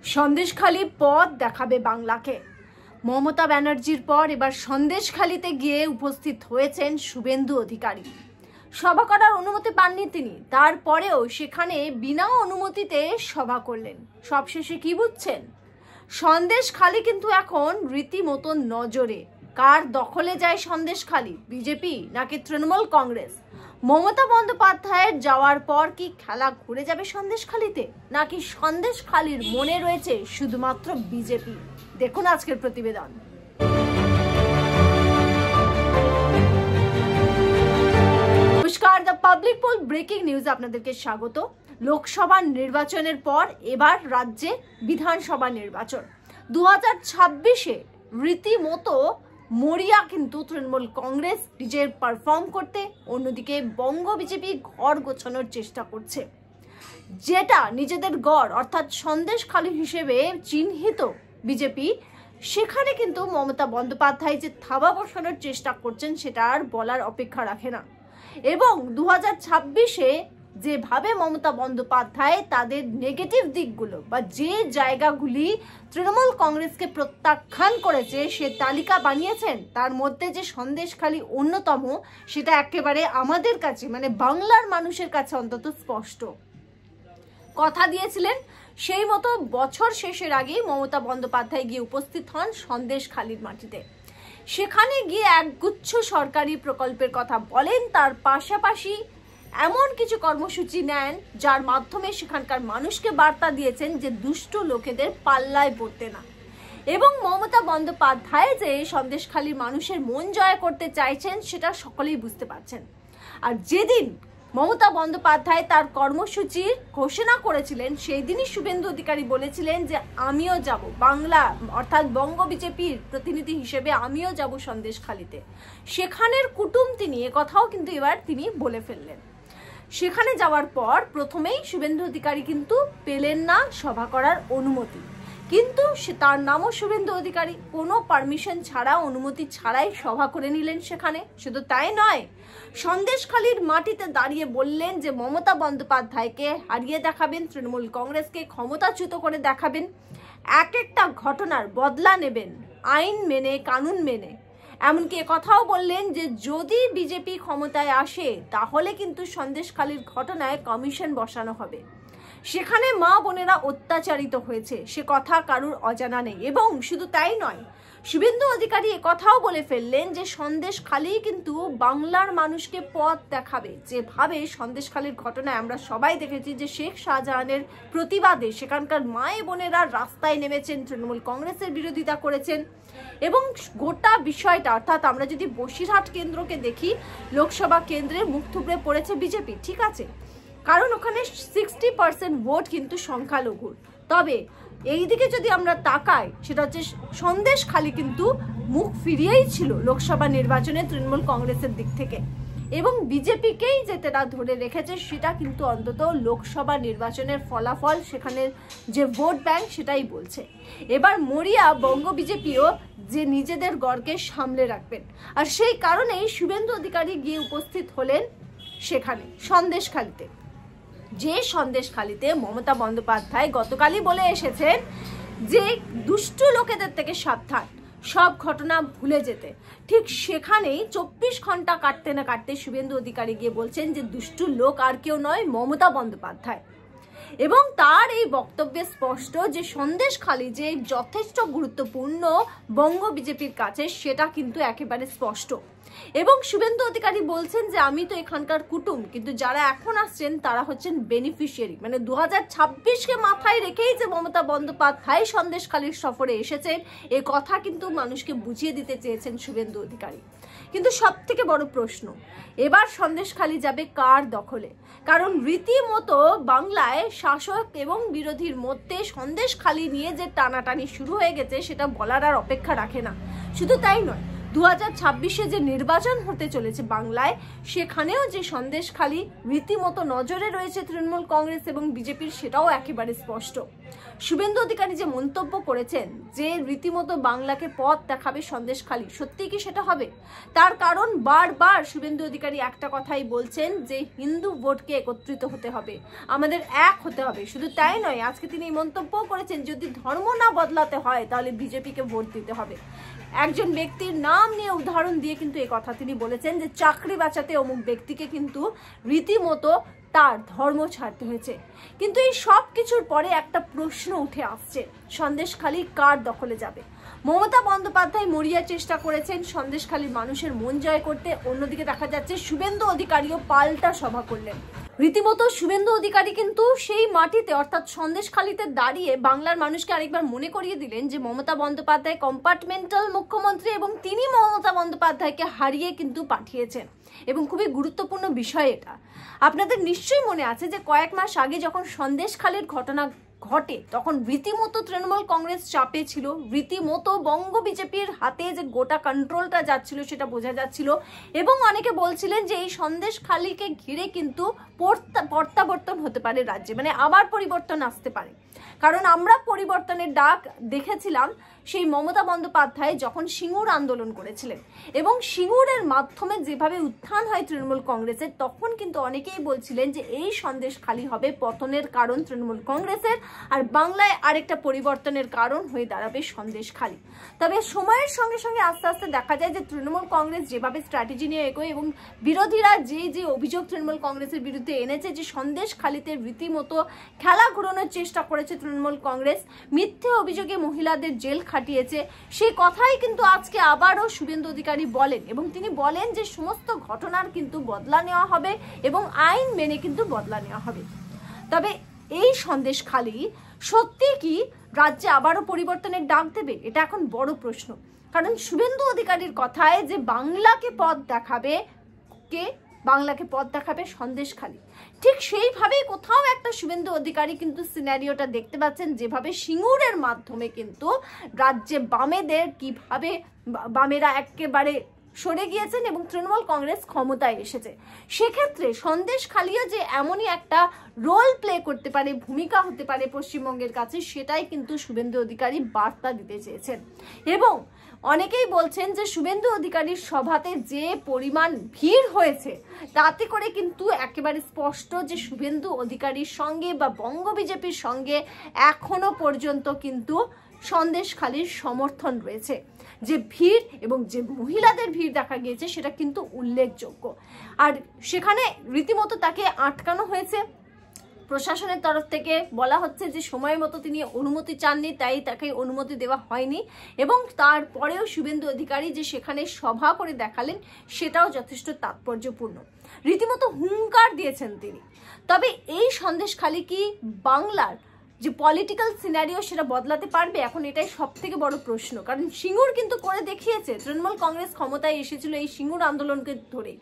সন্দেশখালী পথ দেখাবে বাংলাকে। মমতা ব্যানার্জির পর এবার সন্দেশখালীতে গিয়ে উপস্থিত হয়েছেন শুভেন্দু অধিকারী। সভা করার অনুমতি পাননি তিনি, তারপরেও সেখানে বিনা অনুমতিতে সভা করলেন। সবশেষে কি বুঝছেন? সন্দেশখালী কিন্তু এখন রীতিমতো নজরে। কার দখলে যায় সন্দেশখালী? বিজেপি নাকি তৃণমূল কংগ্রেস? মমতা বন্দ্যোপাধ্যায়ের যাওয়ার পর কি খেলা ঘুরে যাবে সন্দেশখালীতে, নাকি সন্দেশখালীর মনে রয়েছে শুধুমাত্র বিজেপি? দেখুন আজকের প্রতিবেদন। নমস্কার, the public pole breaking news আপনাদেরকে স্বাগত। লোকসভা নির্বাচনের পর এবার রাজ্যে বিধানসভা নির্বাচন। 2026-এ রীতিমতো মরিয়া কিন্তু তৃণমূল কংগ্রেস নিজের পারফর্ম করতে, অন্যদিকে বঙ্গ বিজেপি ঘর গোছানোর চেষ্টা করছে। যেটা নিজেদের গড় অর্থাৎ সন্দেশখালী হিসেবে চিহ্নিত বিজেপি, সেখানে কিন্তু মমতা বন্দ্যোপাধ্যায় যে থাবা বসানোর চেষ্টা করছেন সেটা আর বলার অপেক্ষা রাখে না। এবং 2026-এ যেভাবে মমতা বন্দ্যোপাধ্যায় তাদের নেগেটিভ দিকগুলো বা যে জায়গাগুলি তৃণমূল কংগ্রেসকে প্রত্যাখ্যান করেছে সে তালিকা বানিয়েছেন, তার মধ্যে যে সন্দেশখালী অন্যতম, সেটা একেবারে আমাদের কাছে মানে বাংলার মানুষের কাছে অন্তত স্পষ্ট। কথা দিয়েছিলেন সেই মতো বছর শেষের আগেই মমতা বন্দ্যোপাধ্যায় গিয়ে উপস্থিত হন সন্দেশখালীর মাটিতে। সেখানে গিয়ে একগুচ্ছ সরকারি প্রকল্পের কথা বলেন, তার পাশাপাশি এমন কিছু কর্মসূচি নেন যার মাধ্যমে সেখানকার মানুষকে বার্তা দিয়েছেন যে দুষ্টু লোকেদের পাল্লায় পড়তে না। এবং মমতা বন্দ্যোপাধ্যায় যে সন্দেশখালীর মানুষের মন জয় করতে চাইছেন সেটা সকলেই বুঝতে পারছেন। আর যেদিন মমতা বন্দ্যোপাধ্যায় তার কর্মসূচির ঘোষণা করেছিলেন সেই দিনই শুভেন্দু অধিকারী বলেছিলেন যে আমিও যাব, বাংলা অর্থাৎ বঙ্গ বিজেপির প্রতিনিধি হিসেবে আমিও যাব সন্দেশখালীতে। সেখানের কুটুম তিনি, একথাও কিন্তু এবার তিনি বলে ফেললেন। সেখানে যাওয়ার পর প্রথমেই শুভেন্দু অধিকারী কিন্তু পেলেন না সভা করার অনুমতি, কিন্তু তার নামও শুভেন্দু অধিকারী, কোনো পারমিশন ছাড়া, অনুমতি ছাড়াই সভা করে নিলেন সেখানে। শুধু তাই নয়, সন্দেশখালীর মাটিতে দাঁড়িয়ে বললেন যে মমতা বন্দ্যোপাধ্যায়কে হারিয়ে দেখাবেন, তৃণমূল কংগ্রেসকে ক্ষমতাচ্যুত করে দেখাবেন, এক একটা ঘটনার বদলা নেবেন আইন মেনে, কানুন মেনে। এমনকি কথাও বললেন যে যদি বিজেপি ক্ষমতায় আসে তাহলে কিন্তু সন্দেশখালীর ঘটনায় কমিশন বসানো হবে। সেখানে মা বোনেরা অত্যাচারিত হয়েছে সে কথা কারুর অজানা নেই। এবং শুধু তাই নয়, শুভেন্দু অধিকারী কথাও বলে ফেললেন যে সন্দেশখালী কিন্তু বাংলার মানুষকে পথ দেখাবে। যেভাবে সন্দেশখালীর ঘটনায় আমরা সবাই দেখেছি যে শেখ শাহজাহানের প্রতিবাদে সেখানকার মায়ে বোনেরা রাস্তায় নেমেছেন, তৃণমূল কংগ্রেসের বিরোধিতা করেছেন। এবং গোটা বিষয়টা অর্থাৎ আমরা যদি বসিরহাট কেন্দ্রকে দেখি, লোকসভা কেন্দ্রে মুখ থুবড়ে পড়েছে বিজেপি, ঠিক আছে, কারণ ওখানে 60% ভোট কিন্তু সংখ্যালঘুর। তবে এই দিকে যদি আমরা তাকাই, সেটা হচ্ছে সন্দেশখালী কিন্তু মুখ ফিরিয়েই ছিল লোকসভা নির্বাচনে তৃণমূল কংগ্রেসের দিক থেকে। এবং বিজেপিকেই যেটা ধরে রেখেছে সেটা কিন্তু অন্তত লোকসভা নির্বাচনের ফলাফল, সেখানে যে ভোট ব্যাংক সেটাই বলছে। এবার মরিয়া বঙ্গ বিজেপিও যে নিজেদের গড়কে সামলে রাখবেন। আর সেই কারণেই শুভেন্দু অধিকারী গিয়ে উপস্থিত হলেন সেখানে সন্দেশখালীতে। যে সন্দেশখালীতে মমতা বন্দ্যোপাধ্যায় গতকালই বলে এসেছেন যে দুষ্টু লোকেদের থেকে সাবধান, সব ঘটনা ভুলে যেতে। ঠিক সেখানেই 24 ঘন্টা কাটতে না কাটতে শুভেন্দু অধিকারী গিয়ে বলছেন যে দুষ্টু লোক আর কেউ নয়, মমতা বন্দ্যোপাধ্যায়। এবং তার এই বক্তব্যে স্পষ্ট যে সন্দেশখালী যে যথেষ্ট গুরুত্বপূর্ণ বঙ্গ বিজেপির কাছে সেটা কিন্তু একেবারে স্পষ্ট। এবং শুভেন্দু অধিকারী বলছেন যে আমি তো এখানকার কুটুম, কিন্তু যারা এখন আসছেন তারা হচ্ছেন বেনিফিশিয়ারি। মানে 2026-কে মাথায় রেখেই যে মমতা বন্দ্যোপাধ্যায় সন্দেশখালীর সফরে এসেছেন এ কথা কিন্তু মানুষকে বুঝিয়ে দিতে চেয়েছেন শুভেন্দু অধিকারী। কিন্তু সব থেকে বড় প্রশ্ন, এবার সন্দেশখালী যাবে কার দখলে? কারণ রীতিমতো বাংলায় শাসক এবং বিরোধীর মধ্যে সন্দেশখালী নিয়ে যে টানাটানি শুরু হয়ে গেছে সেটা বলার আর অপেক্ষা রাখে না। শুধু তাই নয়, 2026-এ যে নির্বাচন হতে চলেছে বাংলায়, সেখানেও যে সন্দেশখালী রীতিমতো নজরে রয়েছে তৃণমূল কংগ্রেস এবং বিজেপির, সেটাও একেবারে স্পষ্ট। শুভেন্দু অধিকারী যে মন্তব্য করেছেন যে রীতিমতো বাংলাকে পথ দেখাবে সন্দেশখালী, সত্যি কি সেটা হবে? তার কারণ বারবার শুভেন্দু অধিকারী একটা কথাই বলছেন যে হিন্দু ভোটকে একত্রিত হতে হবে, আমাদের এক হতে হবে। শুধু তাই নয়, আজকে তিনি এই মন্তব্যও করেছেন যদি ধর্ম না বদলাতে হয় তাহলে বিজেপিকে ভোট দিতে হবে। একজন ব্যক্তির নাম নিয়ে উদাহরণ দিয়ে কিন্তু এই কথা তিনি বলেছেন যে চাকরি বাঁচাতে অমুক ব্যক্তিকে কিন্তু রীতিমতো তার ধর্ম ছাড়তে হয়েছে। কিন্তু এই সব কিছুর পরে একটা প্রশ্ন উঠে আসছে, সন্দেশখালী কার দখলে যাবে? মমতা বন্দ্যোপাধ্যায় মরিয়া চেষ্টা করেছেন সন্দেশখালীর মানুষের মন জয় করতে, অন্যদিকে দেখা যাচ্ছে শুভেন্দু অধিকারীও পাল্টা সভা করলেন। রীতিমতো শুভেন্দু অধিকারী কিন্তু সেই মাটিতে অর্থাৎ সন্দেশখালীতে দাঁড়িয়ে বাংলার মানুষকে আরেকবার মনে করিয়ে দিলেন যে মমতা বন্দ্যোপাধ্যায় কম্পার্টমেন্টাল মুখ্যমন্ত্রী এবং তিনি মমতা বন্দ্যোপাধ্যায়কে হারিয়ে কিন্তু পাঠিয়েছেন। এবং খুবই গুরুত্বপূর্ণ বিষয় এটা। আপনাদের নিশ্চয়ই মনে আছে যে কয়েক মাস আগে যখন সন্দেশখালীর ঘটনা ঘটে তখন রীতিমতো তৃণমূল কংগ্রেস চাপে ছিল, রীতিমতো বঙ্গ বিজেপির হাতে যে গোটা কন্ট্রোলটা যাচ্ছিল সেটা বোঝা যাচ্ছিল। এবং অনেকে বলছিলেন যে এই সন্দেশখালীকে ঘিরে কিন্তু প্রত্যাবর্তন হতে পারে রাজ্যে, মানে আবার পরিবর্তন আসতে পারে। কারণ আমরা পরিবর্তনের ডাক দেখেছিলাম সেই মমতা বন্দ্যোপাধ্যায় যখন সিঙ্গুর আন্দোলন করেছিলেন এবং সিঙ্গুরের মাধ্যমে যেভাবে উত্থান হয় তৃণমূল কংগ্রেসের, তখন কিন্তু অনেকেই বলছিলেন যে এই সন্দেশখালী হবে পতনের কারণ তৃণমূল কংগ্রেসের, আর বাংলায় আরেকটা পরিবর্তনের কারণ হয়ে দাঁড়াবে সন্দেশখালী। তবে সময়ের সঙ্গে সঙ্গে আস্তে আস্তে দেখা যায় যে তৃণমূল কংগ্রেস যেভাবে স্ট্র্যাটেজি নিয়ে এগোয় এবং বিরোধীরা যে অভিযোগ তৃণমূল কংগ্রেসের বিরুদ্ধে এনেছে যে সন্দেশখালীতে রীতিমতো খেলা ঘোরানোর চেষ্টা করেছে তৃণমূল কংগ্রেস, মিথ্যে অভিযোগে মহিলাদের জেল খাটিয়েছে, সেই কথাই কিন্তু আজকে আবারও শুভেন্দু অধিকারী বলেন। এবং তিনি বলেন যে সমস্ত ঘটনার কিন্তু বদলা নেওয়া হবে এবং আইন মেনে কিন্তু বদলা নেওয়া হবে। তবে এই সন্দেশখালী সত্যি কি রাজ্যে আবারও পরিবর্তনের ডাক দেবে? এটা এখন বড় প্রশ্ন। কারণ শুভেন্দু অধিকারীর কথায় যে বাংলাকে পথ দেখাবে কে? বাংলাকে পথ দেখাবে সন্দেশখালী। ঠিক সেইভাবেই কোথাও একটা শুভেন্দু অধিকারী কিন্তু সিনারিওটা দেখতে পাচ্ছেন, যেভাবে সিঙ্গুরের মাধ্যমে কিন্তু রাজ্যে বামেদের কিভাবে বামেরা একেবারে সরে গিয়েছেন এবং তৃণমূল কংগ্রেস ক্ষমতায় এসেছে। সেক্ষেত্রে সন্দেশখালীও যে এমনই একটা রোল প্লে করতে পারে, ভূমিকা হতে পারে পশ্চিমবঙ্গের কাছে, সেটাই কিন্তু শুভেন্দু অধিকারী বার্তা দিতে চেয়েছেন। এবং অনেকেই বলছেন যে শুভেন্দু অধিকারীর সভাতে যে পরিমাণ ভিড় হয়েছে তাতে করে কিন্তু একেবারে স্পষ্ট যে শুভেন্দু অধিকারীর সঙ্গে বা বঙ্গ বিজেপির সঙ্গে এখনো পর্যন্ত কিন্তু সন্দেশখালীর সমর্থন রয়েছে। যে ভিড় এবং যে মহিলাদের ভিড় দেখা গিয়েছে সেটা কিন্তু উল্লেখযোগ্য। আর সেখানে রীতিমতো তাকে আটকানো হয়েছে। প্রশাসনের তরফ থেকে বলা হচ্ছে যে সময় মতো তিনি অনুমতি চাননি, তাই তাকে অনুমতি দেওয়া হয়নি। এবং তারপরেও শুভেন্দু অধিকারী যে সেখানে সভা করে দেখালেন সেটাও যথেষ্ট তাৎপর্যপূর্ণ, রীতিমতো হুঙ্কার দিয়েছেন তিনি। তবে এই সন্দেশখালী কি বাংলার যে পলিটিক্যাল সিনারিও সেটা বদলাতে পারবে? এখন এটাই সব থেকে বড় প্রশ্ন। কারণ সিঙ্গুর কিন্তু করে দেখিয়েছে, তৃণমূল কংগ্রেস ক্ষমতায় এসেছিল এই সিঙ্গুর আন্দোলনকে ধরে।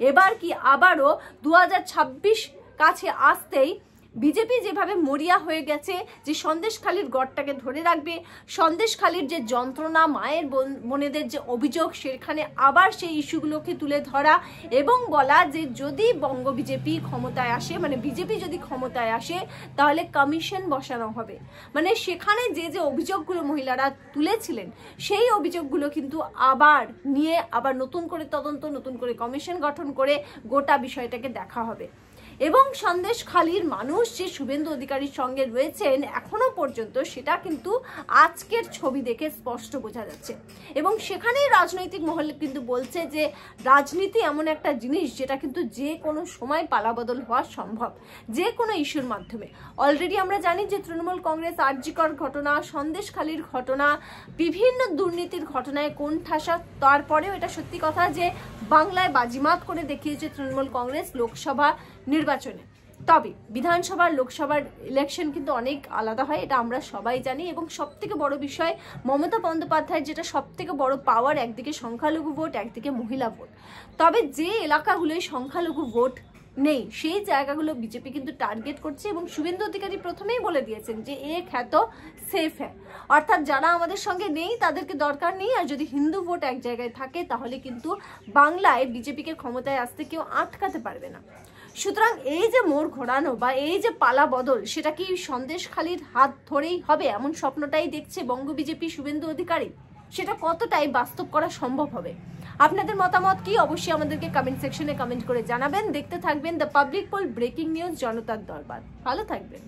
এবার কি আবারও 2026 কাছে আসতেই বিজেপি যেভাবে মরিয়া হয়ে গেছে যে সন্দেশখালীর গড়টাকে ধরে রাখবে, সন্দেশখালীর যে যন্ত্রণা, মায়ের বোনেদের যে অভিযোগ, সেখানে আবার সেই ইস্যুগুলোকে তুলে ধরা এবং বলা যে যদি বঙ্গ বিজেপি ক্ষমতায় আসে, মানে বিজেপি যদি ক্ষমতায় আসে তাহলে কমিশন বসানো হবে। মানে সেখানে যে অভিযোগগুলো মহিলারা তুলেছিলেন সেই অভিযোগগুলো কিন্তু আবার নিয়ে আবার নতুন করে তদন্ত, নতুন করে কমিশন গঠন করে গোটা বিষয়টাকে দেখা হবে। এবং সন্দেশখালীর মানুষ যে শুভেন্দু অধিকারীর সঙ্গে রয়েছেন এখনো পর্যন্ত, সেটা কিন্তু আজকের ছবি দেখে স্পষ্ট বোঝা যাচ্ছে। এবং সেখানেই রাজনৈতিক মহল কিন্তু বলছে যে রাজনীতি এমন একটা জিনিস যেটা কিন্তু যে কোনো সময় পালাবদল হওয়া সম্ভব, যে কোনো ইস্যুর মাধ্যমে। অলরেডি আমরা জানি যে তৃণমূল কংগ্রেস আরজিকর ঘটনা, সন্দেশখালীর ঘটনা, বিভিন্ন দুর্নীতির ঘটনায় কোণঠাসা। তারপরেও এটা সত্যি কথা যে বাংলায় বাজিমাত করে দেখিয়েছে তৃণমূল কংগ্রেস লোকসভা নির্বাচনে। তবে বিধানসভার লোকসভার ইলেকশন কিন্তু অনেক আলাদা হয়, এটা আমরা সবাই জানি। এবং সব থেকে বড় বিষয় মমতা বন্দ্যোপাধ্যায়ের যেটা সব থেকে বড় পাওয়ার, একদিকে সংখ্যালঘু ভোট, একদিকে মহিলা ভোট। তবে যে এলাকাগুলোয় সংখ্যালঘু ভোট নেই সেই জায়গাগুলো বিজেপি কিন্তু টার্গেট করছে। এবং শুভেন্দু অধিকারী প্রথমেই বলে দিয়েছেন যে এক হ্যাঁ তো সেফ হ্যাঁ, অর্থাৎ যারা আমাদের সঙ্গে নেই তাদেরকে দরকার নেই, আর যদি হিন্দু ভোট এক জায়গায় থাকে তাহলে কিন্তু বাংলায় বিজেপিকে ক্ষমতায় আসতে কেউ আটকাতে পারবে না। সুতরাং এই যে মোড় ঘোরানো বা এই যে পালা বদল, সেটা কি সন্দেশখালির হাত ধরেই হবে এমন স্বপ্নটাই দেখছে বঙ্গ বিজেপি শুভেন্দু অধিকারী? সেটা কতটাই বাস্তব করা সম্ভব হবে? আপনাদের মতামত কি অবশ্যই আমাদেরকে কমেন্ট সেকশনে কমেন্ট করে জানাবেন। দেখতে থাকবেন the public pole breaking news, জনতার দরবার। ভালো থাকবেন।